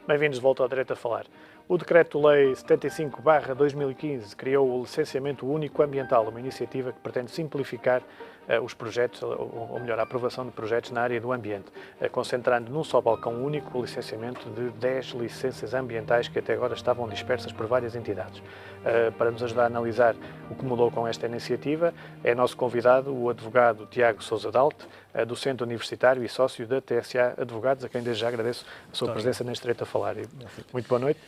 Bem-vindos de volta ao Direito a Falar. O Decreto-Lei 75/2015 criou o Licenciamento Único Ambiental, uma iniciativa que pretende simplificar os projetos, ou melhor, a aprovação de projetos na área do ambiente, concentrando num só balcão único o licenciamento de 10 licenças ambientais que até agora estavam dispersas por várias entidades. Para nos ajudar a analisar o que mudou com esta iniciativa, é nosso convidado o advogado Tiago Sousa Dalte, docente universitário e sócio da TSA Advogados, a quem desde já agradeço a sua presença neste Direito a Falar. Muito boa noite.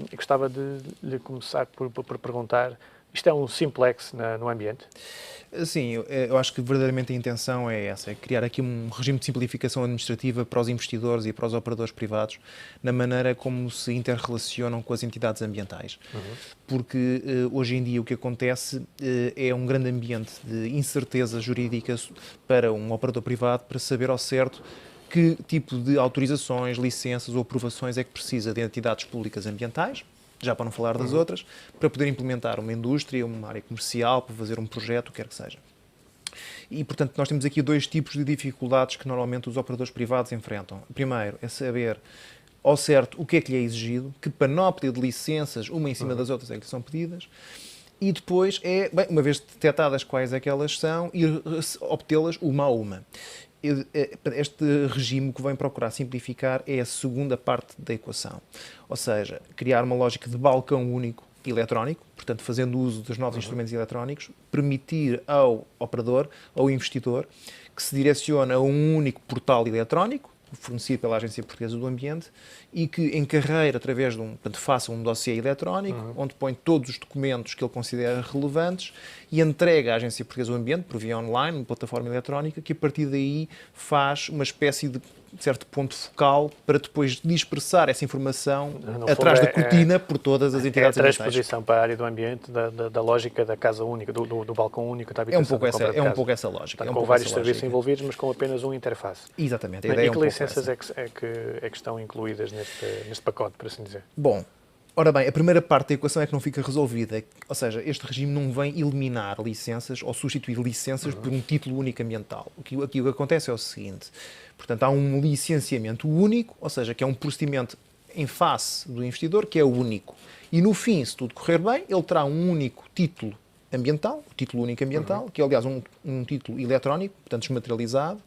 E gostava de lhe começar por perguntar, isto é um simplex no ambiente? Sim, eu acho que verdadeiramente a intenção é essa, é criar aqui um regime de simplificação administrativa para os investidores e para os operadores privados, na maneira como se interrelacionam com as entidades ambientais. Porque hoje em dia o que acontece é um grande ambiente de incerteza jurídica para um operador privado para saber ao certo que tipo de autorizações, licenças ou aprovações é que precisa de entidades públicas ambientais, já para não falar das outras, para poder implementar uma indústria, uma área comercial, para fazer um projeto, o que quer que seja. E, portanto, nós temos aqui dois tipos de dificuldades que normalmente os operadores privados enfrentam. Primeiro é saber ao certo o que é que lhe é exigido, que panóplia de licenças, uma em cima das outras, é que lhe são pedidas, e depois é, bem, uma vez detectadas quais é que elas são, ir obtê-las uma a uma. Este regime que vem procurar simplificar é a segunda parte da equação. Ou seja, criar uma lógica de balcão único eletrónico, portanto, fazendo uso dos novos instrumentos eletrónicos, permitir ao operador, ao investidor, que se direcione a um único portal eletrónico, fornecido pela Agência Portuguesa do Ambiente, e que encarreire através de portanto, faça um dossiê eletrónico, onde põe todos os documentos que ele considera relevantes e entrega à Agência Portuguesa do Ambiente, por via online, uma plataforma eletrónica, que a partir daí faz uma espécie de certo ponto focal para depois dispersar essa informação atrás da cortina por todas as entidades ambientais. É a transposição para a área do ambiente da lógica da casa única, do balcão único da habitação. É um pouco essa lógica. Portanto, com vários serviços envolvidos, mas com apenas uma interface. Exatamente. E que licenças é que estão incluídas neste pacote, por assim dizer? Bom, ora bem, a primeira parte da equação é que não fica resolvida. Ou seja, este regime não vem eliminar licenças ou substituir licenças por um título único ambiental. Aqui o que acontece é o seguinte. Portanto, há um licenciamento único, ou seja, que é um procedimento em face do investidor que é único. E no fim, se tudo correr bem, ele terá um único título ambiental, o título único ambiental, que é aliás um título eletrónico, portanto desmaterializado,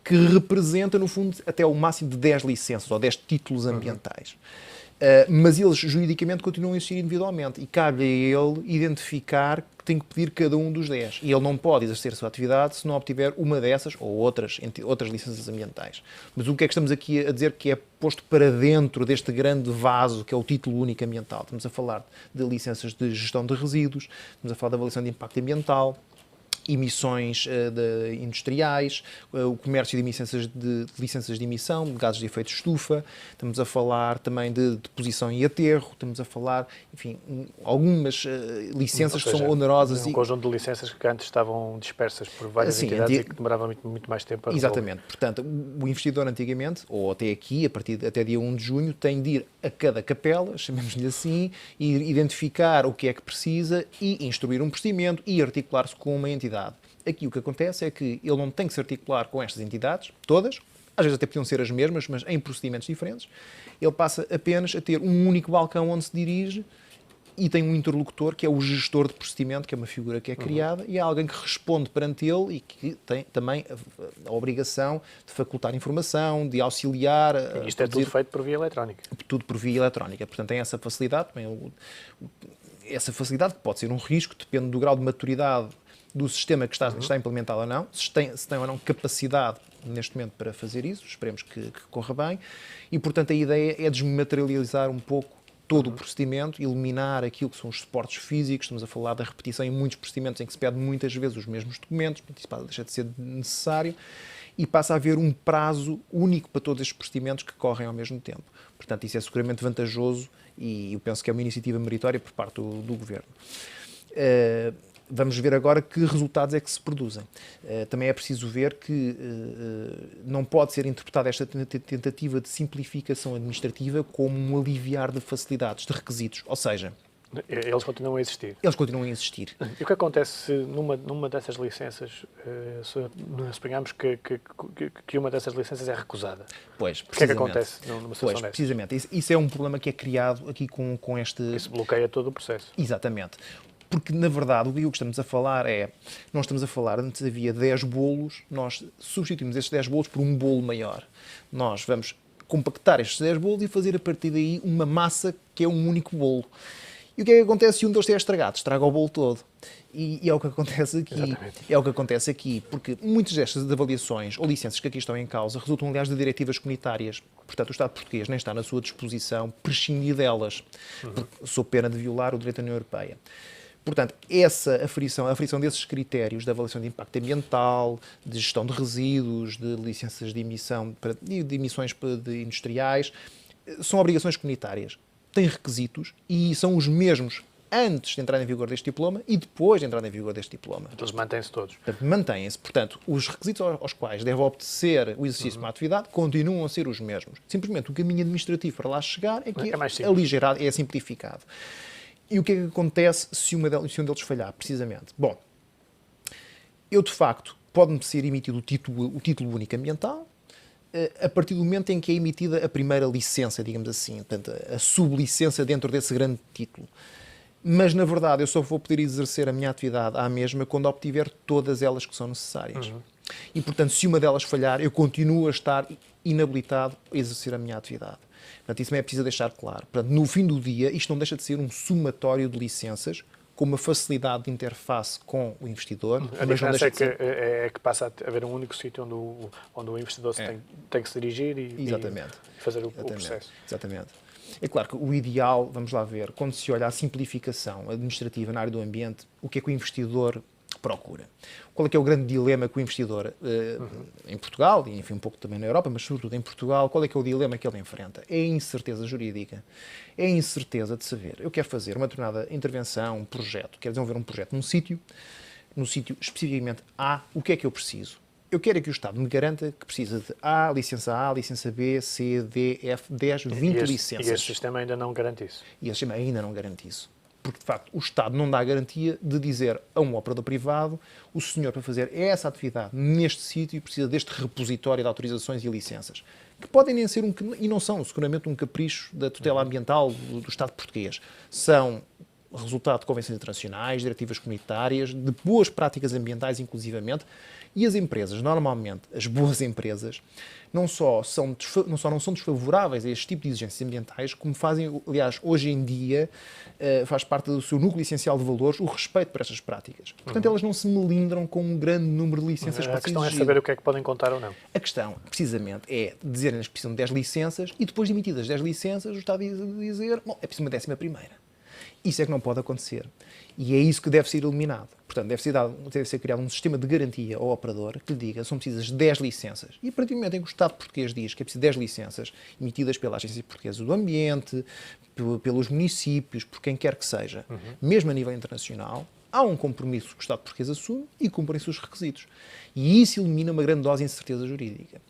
que representa, no fundo, até o máximo de 10 licenças ou 10 títulos ambientais. Mas eles, juridicamente, continuam a existir individualmente e cabe a ele identificar que tem que pedir cada um dos 10. E ele não pode exercer a sua atividade se não obtiver uma dessas ou outras licenças ambientais. Mas o que é que estamos aqui a dizer que é posto para dentro deste grande vaso que é o título único ambiental? Estamos a falar de licenças de gestão de resíduos, estamos a falar de avaliação de impacto ambiental, emissões industriais, o comércio de licenças de emissão, de gases de efeito de estufa, estamos a falar também de deposição e aterro, estamos a falar, enfim, algumas licenças que são onerosas. Um conjunto de licenças que antes estavam dispersas por várias entidades e que demorava muito mais tempo a resolver. Exatamente. Portanto, o investidor antigamente, ou até aqui, até dia 1 de junho, tem de ir a cada capela, chamemos-lhe assim, e identificar o que é que precisa e instruir um procedimento e articular-se com uma entidade. Aqui o que acontece é que ele não tem que se articular com estas entidades, todas, às vezes até podiam ser as mesmas, mas em procedimentos diferentes. Ele passa apenas a ter um único balcão onde se dirige e tem um interlocutor que é o gestor de procedimento, que é uma figura que é criada, e é alguém que responde perante ele e que tem também a obrigação de facultar informação, de auxiliar. E isto é tudo feito por via eletrónica. Tudo por via eletrónica. Portanto, tem essa facilidade, essa facilidade que pode ser um risco, depende do grau de maturidade do sistema que está implementado ou não, se tem ou não capacidade neste momento para fazer isso, esperemos que corra bem, e portanto a ideia é desmaterializar um pouco todo o procedimento, eliminar aquilo que são os suportes físicos, estamos a falar da repetição em muitos procedimentos em que se pede muitas vezes os mesmos documentos, isso deixa de ser necessário, e passa a haver um prazo único para todos estes procedimentos que correm ao mesmo tempo. Portanto, isso é seguramente vantajoso e eu penso que é uma iniciativa meritória por parte do Governo. Vamos ver agora que resultados é que se produzem. Também é preciso ver que não pode ser interpretada esta tentativa de simplificação administrativa como um aliviar de facilidades, de requisitos. Ou seja, Eles continuam a existir. Eles continuam a existir. E o que acontece se numa dessas licenças, suponhamos que uma dessas licenças é recusada? Pois, O que é que acontece numa situação dessas? Precisamente. Isso é um problema que é criado aqui com este... Isso bloqueia todo o processo. Exatamente. Porque, na verdade, o que estamos a falar nós estamos a falar, antes havia 10 bolos, nós substituímos estes 10 bolos por um bolo maior. Nós vamos compactar estes 10 bolos e fazer a partir daí uma massa que é um único bolo. E o que é que acontece se um deles é estragado? Estraga o bolo todo. E é o que acontece aqui. Exatamente. É o que acontece aqui, porque muitas destas avaliações ou licenças que aqui estão em causa resultam, aliás, de diretivas comunitárias. Portanto, o Estado português nem está na sua disposição prescindir delas, sob pena de violar o direito da União Europeia. Portanto, a aferição desses critérios de avaliação de impacto ambiental, de gestão de resíduos, de licenças de emissão, de emissões industriais, são obrigações comunitárias. Têm requisitos e são os mesmos antes de entrar em vigor deste diploma e depois de entrar em vigor deste diploma. Então, eles mantêm-se todos. Portanto, mantêm-se. Portanto, os requisitos aos quais deve obedecer o exercício de uma atividade continuam a ser os mesmos. Simplesmente o caminho administrativo para lá chegar é que é aligerado, é simplificado. E o que é que acontece se um deles falhar, precisamente? Bom, de facto, pode-me ser emitido o título único ambiental, a partir do momento em que é emitida a primeira licença, digamos assim, portanto, a sublicença dentro desse grande título. Mas, na verdade, eu só vou poder exercer a minha atividade à mesma quando obtiver todas elas que são necessárias. E, portanto, se uma delas falhar, eu continuo a estar inabilitado a exercer a minha atividade. Portanto, isso também é preciso deixar claro. Portanto, no fim do dia, isto não deixa de ser um somatório de licenças com uma facilidade de interface com o investidor. A diferença é que passa a haver um único sítio onde o investidor tem que se dirigir e fazer o processo. Exatamente. É claro que o ideal, vamos lá ver, quando se olha a simplificação administrativa na área do ambiente, o que é que o investidor procura? Qual é que é o grande dilema que o investidor, em Portugal, e enfim um pouco também na Europa, mas sobretudo em Portugal, qual é que é o dilema que ele enfrenta? É a incerteza jurídica. É a incerteza de saber, eu quero fazer uma determinada intervenção, um projeto, quero desenvolver um projeto no sítio especificamente A, o que é que eu preciso? Eu quero é que o Estado me garanta que precisa de A, licença B, C, D, F, 10, 20 licenças. E este sistema ainda não garante isso. E este sistema ainda não garante isso. Porque, de facto, o Estado não dá a garantia de dizer a um operador privado: o senhor, para fazer essa atividade neste sítio, precisa deste repositório de autorizações e licenças. Que podem nem ser e não são seguramente um capricho da tutela ambiental do Estado português. São resultado de convenções internacionais, diretivas comunitárias, de boas práticas ambientais, inclusivamente. E as empresas, normalmente, as boas empresas, não só não são desfavoráveis a este tipo de exigências ambientais, como fazem, aliás, hoje em dia, faz parte do seu núcleo essencial de valores, o respeito por estas práticas. Portanto, elas não se melindram com um grande número de licenças para ser exigido. A questão é saber o que é que podem contar ou não. A questão, precisamente, é dizerem-lhes que precisam de 10 licenças e depois de emitidas 10 licenças, o Estado dizer: bom, é preciso uma 11ª. Isso é que não pode acontecer. E é isso que deve ser eliminado. Portanto, deve ser criado um sistema de garantia ao operador que lhe diga: são precisas 10 licenças. E a partir do momento em que o Estado português diz que é preciso 10 licenças, emitidas pela Agência Portuguesa do Ambiente, pelos municípios, por quem quer que seja, mesmo a nível internacional, há um compromisso que o Estado português assume e cumpre-se os requisitos. E isso elimina uma grande dose de incerteza jurídica.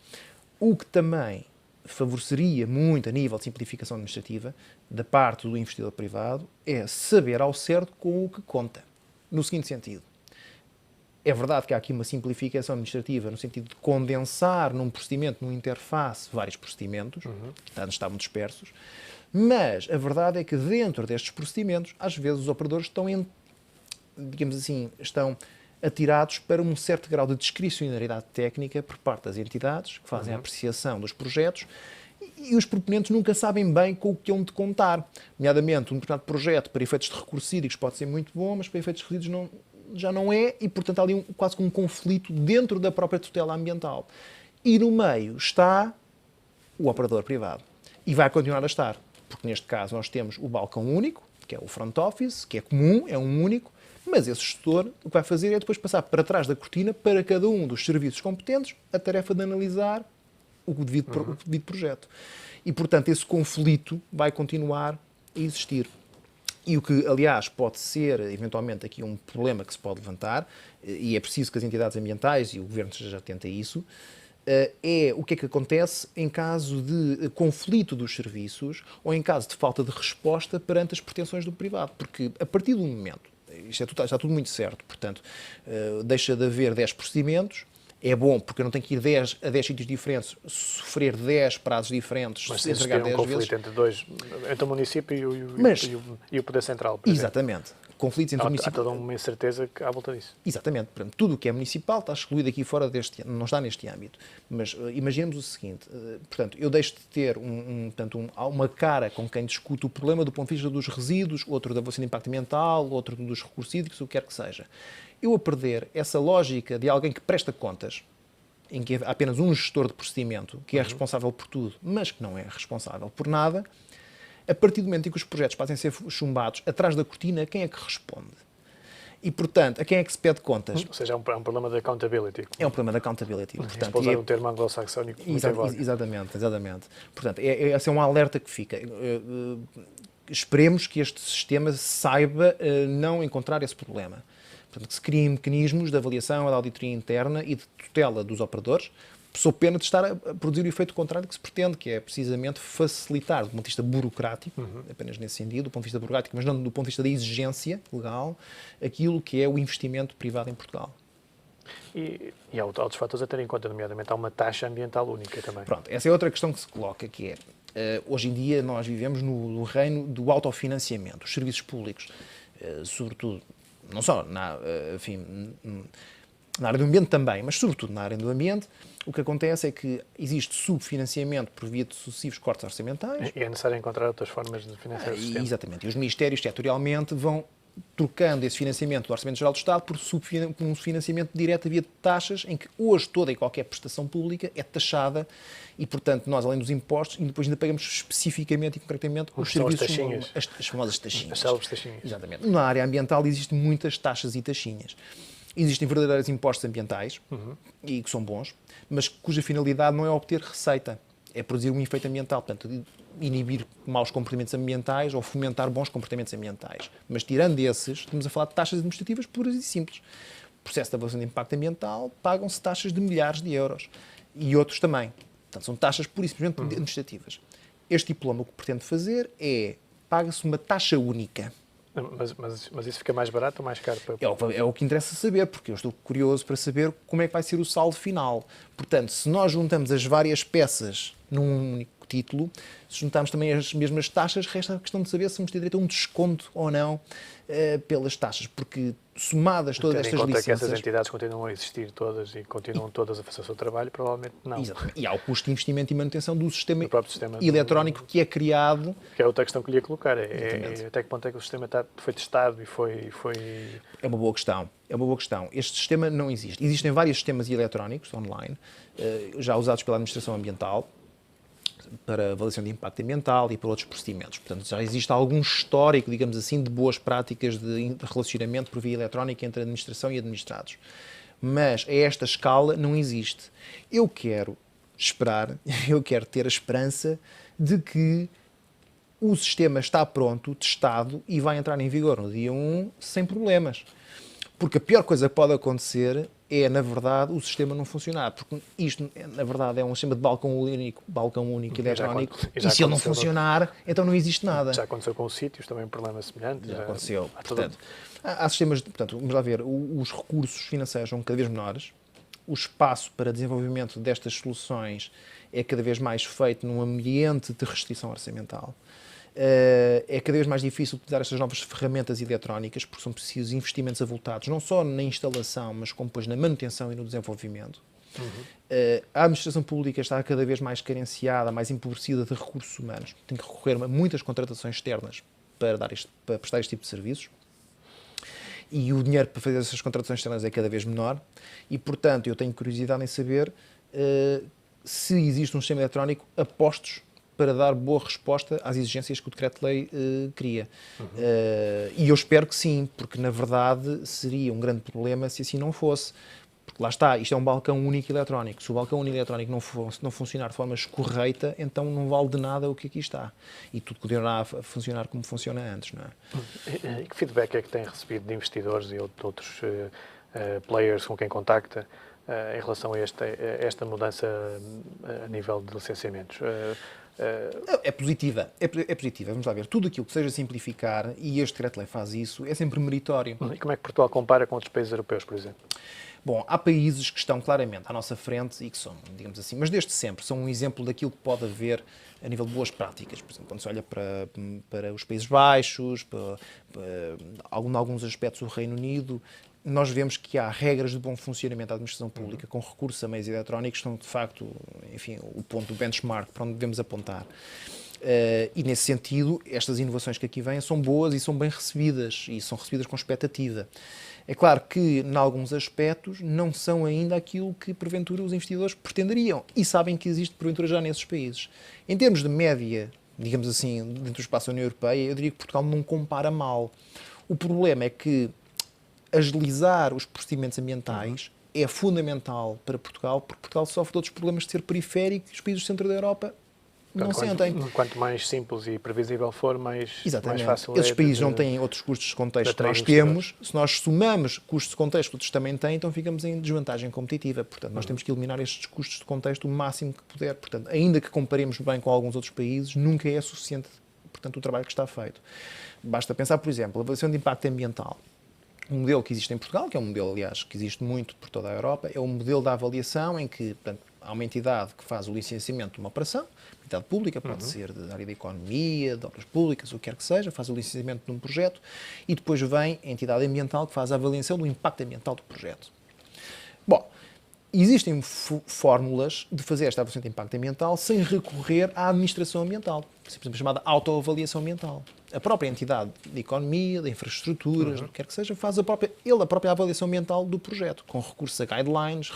O que também favoreceria muito a nível de simplificação administrativa da parte do investidor privado é saber ao certo com o que conta. No seguinte sentido: é verdade que há aqui uma simplificação administrativa no sentido de condensar num procedimento, numa interface, vários procedimentos, que estavam dispersos, mas a verdade é que dentro destes procedimentos, às vezes os operadores estão atirados para um certo grau de discricionariedade técnica por parte das entidades que fazem a apreciação dos projetos, e os proponentes nunca sabem bem com o que hão de contar. Nomeadamente, um determinado projeto para efeitos de recursos hídricos pode ser muito bom, mas para efeitos de resíduos já não é, e portanto há ali quase que um conflito dentro da própria tutela ambiental. E no meio está o operador privado. E vai continuar a estar, porque neste caso nós temos o balcão único, que é o front office, que é comum, é um único, mas esse gestor o que vai fazer é depois passar para trás da cortina para cada um dos serviços competentes a tarefa de analisar o devido projeto. E, portanto, esse conflito vai continuar a existir. E o que, aliás, pode ser, eventualmente, aqui um problema que se pode levantar, e é preciso que as entidades ambientais e o Governo esteja atento a isso, é o que é que acontece em caso de conflito dos serviços ou em caso de falta de resposta perante as pretensões do privado. Porque a partir do momento, está tudo muito certo, portanto, deixa de haver 10 procedimentos. É bom, porque eu não tenho que ir a 10 sítios diferentes, sofrer 10 prazos diferentes, mas se existir um conflito entre o município e o Poder Central, por exemplo. Exatamente. Conflitos entre municípios. Há toda uma incerteza à volta disso. Exatamente. Portanto, tudo o que é municipal está excluído aqui fora não está neste âmbito. Mas imaginemos o seguinte, portanto, eu deixo de ter uma cara com quem discuto o problema do ponto de vista dos resíduos, outro da avaliação de impacto ambiental, outro dos recursos hídricos, o que quer que seja. Eu a perder essa lógica de alguém que presta contas, em que há apenas um gestor de procedimento que é responsável por tudo, mas que não é responsável por nada, a partir do momento em que os projetos passem a ser chumbados atrás da cortina, quem é que responde? E, portanto, a quem é que se pede contas? Ou seja, é um problema de accountability. É um problema de accountability. Portanto, usar um termo anglo-saxónico muito em voga. Exatamente. Portanto, esse é um alerta que fica. Esperemos que este sistema saiba não encontrar esse problema. Portanto, que se criem mecanismos de avaliação, de auditoria interna e de tutela dos operadores, sob pena de estar a produzir o efeito contrário que se pretende, que é precisamente facilitar, do ponto de vista burocrático, apenas nesse sentido, do ponto de vista burocrático, mas não do ponto de vista da exigência legal, aquilo que é o investimento privado em Portugal. E há outros fatores a ter em conta, nomeadamente há uma taxa ambiental única também. Pronto, essa é outra questão que se coloca, que é, hoje em dia nós vivemos no reino do autofinanciamento. Os serviços públicos, sobretudo, não só na área do ambiente também, mas sobretudo na área do ambiente, o que acontece é que existe subfinanciamento por via de sucessivos cortes orçamentais. E é necessário encontrar outras formas de financiar o sistema. Exatamente. E os ministérios, setorialmente, vão trocando esse financiamento do Orçamento Geral do Estado por um financiamento direto via de taxas, em que hoje toda e qualquer prestação pública é taxada e, portanto, nós, além dos impostos, e depois ainda pagamos especificamente e concretamente os serviços, as famosas taxinhas. As célebres taxinhas. Exatamente. Na área ambiental existem muitas taxas e taxinhas. Existem verdadeiros impostos ambientais, e que são bons, mas cuja finalidade não é obter receita, é produzir um efeito ambiental, portanto, inibir maus comportamentos ambientais ou fomentar bons comportamentos ambientais. Mas, tirando esses, estamos a falar de taxas administrativas puras e simples. O processo de avaliação de impacto ambiental pagam-se taxas de milhares de euros. E outros também. Portanto, são taxas pura e simplesmente administrativas. Este diploma o que pretende fazer é, paga-se uma taxa única. Mas isso fica mais barato ou mais caro? É o que interessa saber, porque eu estou curioso para saber como é que vai ser o saldo final. Portanto, se nós juntamos as várias peças num único título, se juntarmos também as mesmas taxas, resta a questão de saber se vamos ter direito a um desconto ou não pelas taxas, porque somadas todas estas licenças... Tendo em conta que essas entidades continuam a existir todas e continuam todas a fazer o seu trabalho, provavelmente não. Exatamente. E há o custo de investimento e manutenção do sistema sistema eletrónico que é criado... Que é outra questão que lhe ia colocar, até que ponto é que o sistema foi testado e foi... É uma boa questão. Este sistema não existe. Existem vários sistemas eletrónicos online, já usados pela Administração Ambiental, para avaliação de impacto ambiental e para outros procedimentos. Portanto, já existe algum histórico, digamos assim, de boas práticas de relacionamento por via eletrónica entre a administração e administrados. Mas a esta escala não existe. Eu quero ter a esperança de que o sistema está pronto, testado e vai entrar em vigor no dia 1 sem problemas. Porque a pior coisa que pode acontecer é, na verdade, o sistema não funcionar. Porque isto, na verdade, é um sistema de balcão único eletrónico. E se ele não funcionar, então não existe nada. Já aconteceu com os sítios, também um problema semelhante. Já aconteceu. Portanto, há sistemas, vamos lá ver, os recursos financeiros são cada vez menores, o espaço para desenvolvimento destas soluções é cada vez mais feito num ambiente de restrição orçamental. É cada vez mais difícil utilizar estas novas ferramentas eletrónicas porque são precisos investimentos avultados, não só na instalação, mas como depois na manutenção e no desenvolvimento. A administração pública está cada vez mais carenciada, mais empobrecida de recursos humanos. Tem que recorrer a muitas contratações externas para prestar este tipo de serviços. E o dinheiro para fazer essas contratações externas é cada vez menor. E, portanto, eu tenho curiosidade em saber se existe um sistema eletrónico a postos para dar boa resposta às exigências que o Decreto-Lei cria. E eu espero que sim, porque, na verdade, seria um grande problema se assim não fosse. Porque lá está, isto é um balcão único eletrónico. Se o balcão único eletrónico não funcionar de forma correta, então não vale de nada o que aqui está. E tudo continuará a funcionar como funciona antes, não é? E que feedback é que tem recebido de investidores e de outros players com quem contacta em relação a esta mudança a nível de licenciamentos? É positiva, é positiva. Vamos lá ver. Tudo aquilo que seja simplificar, e este decreto-lei faz isso, é sempre meritório. E como é que Portugal compara com outros países europeus, por exemplo? Bom, há países que estão claramente à nossa frente e que são, digamos assim, mas desde sempre, são um exemplo daquilo que pode haver a nível de boas práticas. Por exemplo, quando se olha para os Países Baixos, para alguns aspectos do Reino Unido, nós vemos que há regras de bom funcionamento da administração pública com recurso a meios eletrónicos que são, de facto, enfim, o ponto do benchmark para onde devemos apontar. E, nesse sentido, estas inovações que aqui vêm são boas e são bem recebidas, e são recebidas com expectativa. É claro que, em alguns aspectos, não são ainda aquilo que, porventura, os investidores pretenderiam e sabem que existe, porventura, já nesses países. Em termos de média, digamos assim, dentro do espaço da União Europeia, eu diria que Portugal não compara mal. O problema é que agilizar os procedimentos ambientais é fundamental para Portugal, porque Portugal sofre de outros problemas de ser periférico e os países do centro da Europa não sentem. Quanto mais simples e previsível for, mais fácil Esses países não têm outros custos de contexto que nós temos. Se nós somamos custos de contexto que outros também têm, então ficamos em desvantagem competitiva. Portanto, nós temos que eliminar estes custos de contexto o máximo que puder. Portanto, ainda que comparemos bem com alguns outros países, nunca é suficiente, portanto, o trabalho que está feito. Basta pensar, por exemplo, a avaliação de impacto ambiental. Um modelo que existe em Portugal, que é um modelo, aliás, que existe muito por toda a Europa, é um modelo da avaliação em que, portanto, há uma entidade que faz o licenciamento de uma operação, uma entidade pública, pode ser da área da economia, de obras públicas, o que quer que seja, faz o licenciamento de um projeto e depois vem a entidade ambiental que faz a avaliação do impacto ambiental do projeto. Bom, existem fórmulas de fazer esta avaliação de impacto ambiental sem recorrer à administração ambiental, simplesmente chamada autoavaliação ambiental. A própria entidade de economia, de infraestruturas, do que quer que seja, faz a própria avaliação ambiental do projeto, com recurso a guidelines,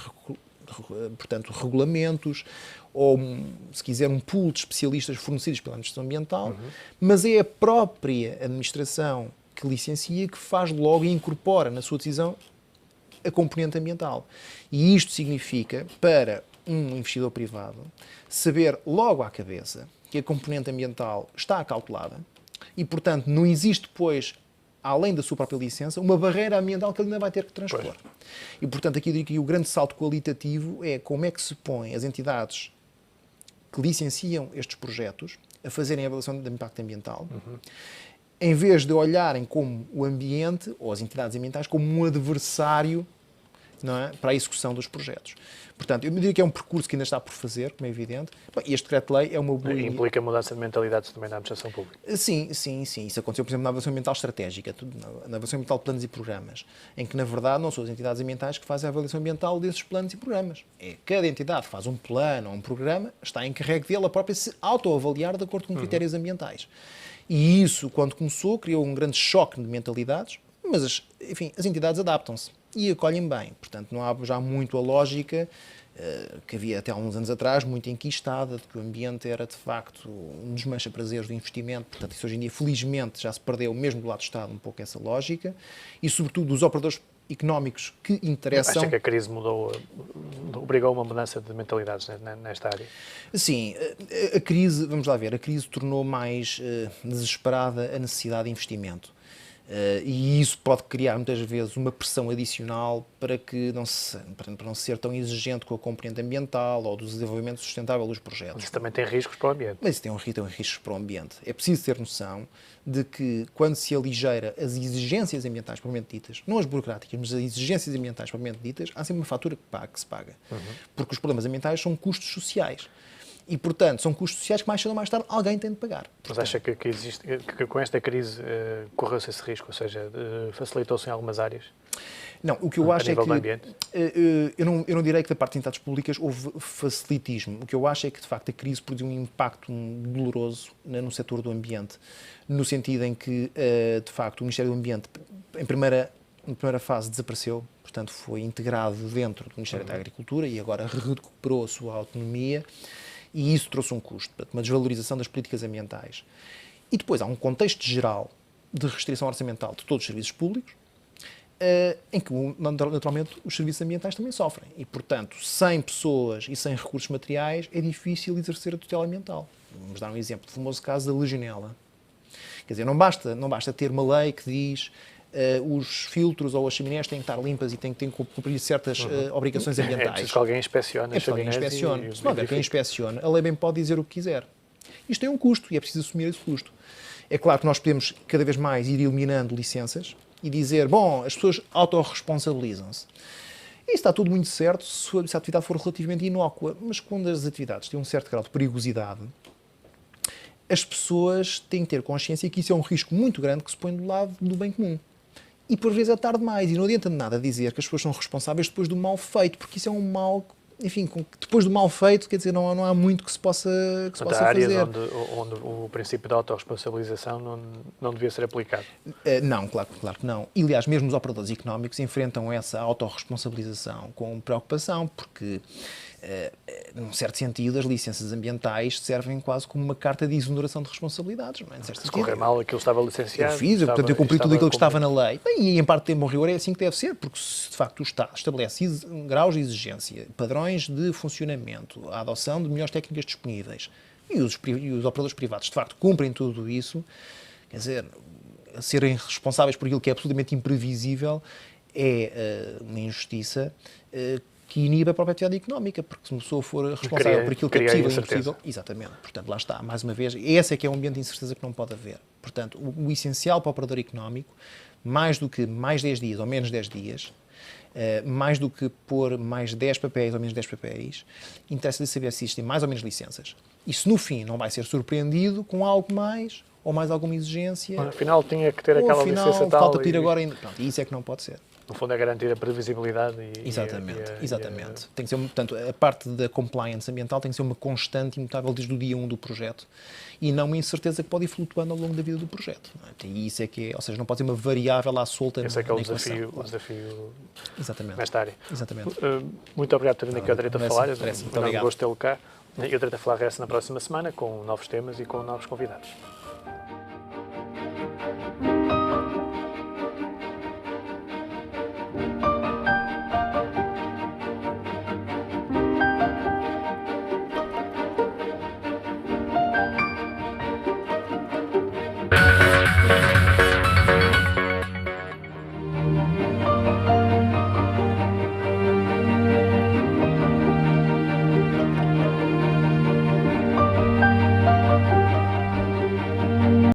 portanto, regulamentos, ou, se quiser, um pool de especialistas fornecidos pela administração ambiental, mas é a própria administração que licencia que faz logo e incorpora na sua decisão a componente ambiental. E isto significa, para um investidor privado, saber logo à cabeça que a componente ambiental está acautelada e, portanto, não existe depois, além da sua própria licença, uma barreira ambiental que ele ainda vai ter que transpor. Pois. E, portanto, aqui eu digo que o grande salto qualitativo é como é que se põe as entidades que licenciam estes projetos a fazerem a avaliação de impacto ambiental, em vez de olharem como o ambiente, ou as entidades ambientais, como um adversário, não é, para a execução dos projetos. Portanto, eu me diria que é um percurso que ainda está por fazer, como é evidente. Bom, este decreto-lei é uma boa... Implica mudança de mentalidades também na administração pública. Sim. Isso aconteceu, por exemplo, na avaliação ambiental estratégica, na avaliação ambiental de planos e programas, em que, na verdade, não são as entidades ambientais que fazem a avaliação ambiental desses planos e programas. Cada entidade faz um plano ou um programa, está encarregue dele a própria se autoavaliar de acordo com critérios ambientais. E isso, quando começou, criou um grande choque de mentalidades, mas, enfim, as entidades adaptam-se e acolhem bem. Portanto, não há já muito a lógica que havia até há uns anos atrás, muito enquistada, de que o ambiente era, de facto, um dos mancha-prazeres do investimento. Portanto, isso hoje em dia, felizmente, já se perdeu, mesmo do lado do Estado, um pouco essa lógica. E, sobretudo, dos operadores económicos que interessam... Acha que a crise obrigou uma mudança de mentalidades nesta área? Sim, a crise, vamos lá ver, a crise tornou mais desesperada a necessidade de investimento. E isso pode criar muitas vezes uma pressão adicional para não se ser tão exigente com a componente ambiental ou do desenvolvimento sustentável dos projetos. Mas isso também tem riscos para o ambiente. Mas isso tem riscos para o ambiente. É preciso ter noção de que quando se aligeira as exigências ambientais propriamente ditas, não as burocráticas, mas as exigências ambientais propriamente ditas, há sempre uma fatura que se paga. Porque os problemas ambientais são custos sociais. E, portanto, são custos sociais que mais cedo ou mais tarde alguém tem de pagar. Mas acha que com esta crise correu-se esse risco? Ou seja, facilitou-se em algumas áreas? Não, o que eu acho é que... ambiente? Eu não direi que da parte de entidades públicas houve facilitismo. O que eu acho é que, de facto, a crise produziu um impacto doloroso no setor do ambiente, no sentido em que, de facto, o Ministério do Ambiente, em primeira fase, desapareceu, portanto, foi integrado dentro do Ministério da Agricultura e agora recuperou a sua autonomia. E isso trouxe um custo, uma desvalorização das políticas ambientais. E depois há um contexto geral de restrição orçamental de todos os serviços públicos, em que, naturalmente, os serviços ambientais também sofrem. E, portanto, sem pessoas e sem recursos materiais, é difícil exercer a tutela ambiental. Vamos dar um exemplo, o famoso caso da Legionela. Quer dizer, não basta ter uma lei que diz os filtros ou as chaminés têm que estar limpas e têm que cumprir certas obrigações ambientais. É preciso que alguém inspecione as chaminés. Se não houver quem inspecione, a lei bem pode dizer o que quiser. Isto tem um custo e é preciso assumir esse custo. É claro que nós podemos cada vez mais ir eliminando licenças e dizer, bom, as pessoas autorresponsabilizam-se. Isso está tudo muito certo se a atividade for relativamente inócua, mas quando as atividades têm um certo grau de perigosidade, as pessoas têm que ter consciência que isso é um risco muito grande que se põe do lado do bem comum. E por vezes é tarde demais, e não adianta de nada dizer que as pessoas são responsáveis depois do mal feito, porque isso é um mal, enfim, depois do mal feito, quer dizer, não há muito que se possa fazer. Há áreas onde o princípio da autorresponsabilização não devia ser aplicado. Não, claro que não. E, aliás, mesmo os operadores económicos enfrentam essa autorresponsabilização com preocupação, porque, num certo sentido, as licenças ambientais servem quase como uma carta de exoneração de responsabilidades. Não é? Se correr mal, aquilo estava licenciado. Eu cumpri tudo aquilo que estava na lei. E, em parte, tem bom rigor, é assim que deve ser, porque, se de facto o Estado estabelece graus de exigência, padrões de funcionamento, a adoção de melhores técnicas disponíveis, e os operadores privados, de facto, cumprem tudo isso, quer dizer, serem responsáveis por aquilo que é absolutamente imprevisível é uma injustiça que inibe a própria atividade económica, porque se uma pessoa for responsável por aquilo que é possível e impossível... Exatamente. Portanto, lá está, mais uma vez, esse é que é um ambiente de incerteza que não pode haver. Portanto, o essencial para o operador económico, mais do que mais 10 dias ou menos 10 dias, mais do que pôr mais 10 papéis ou menos 10 papéis, interessa-lhe saber se existem mais ou menos licenças. E se no fim não vai ser surpreendido com algo mais ou mais alguma exigência... Afinal, tinha que ter aquela licença tal... falta pedir agora ainda... Pronto, isso é que não pode ser. No fundo, é garantir a previsibilidade Exatamente. Tem que ser, portanto, a parte da compliance ambiental tem que ser uma constante imutável desde o dia 1 do projeto e não uma incerteza que pode ir flutuando ao longo da vida do projeto. E isso é que é, ou seja, não pode ser uma variável à solta. Esse é que é o desafio Exatamente. nesta área. Exatamente. Muito obrigado por ter vindo aqui ao Direito a Falar. Muito obrigado. Gosto de tê-lo cá. E o Direito a Falar regressa na próxima semana com novos temas e com novos convidados.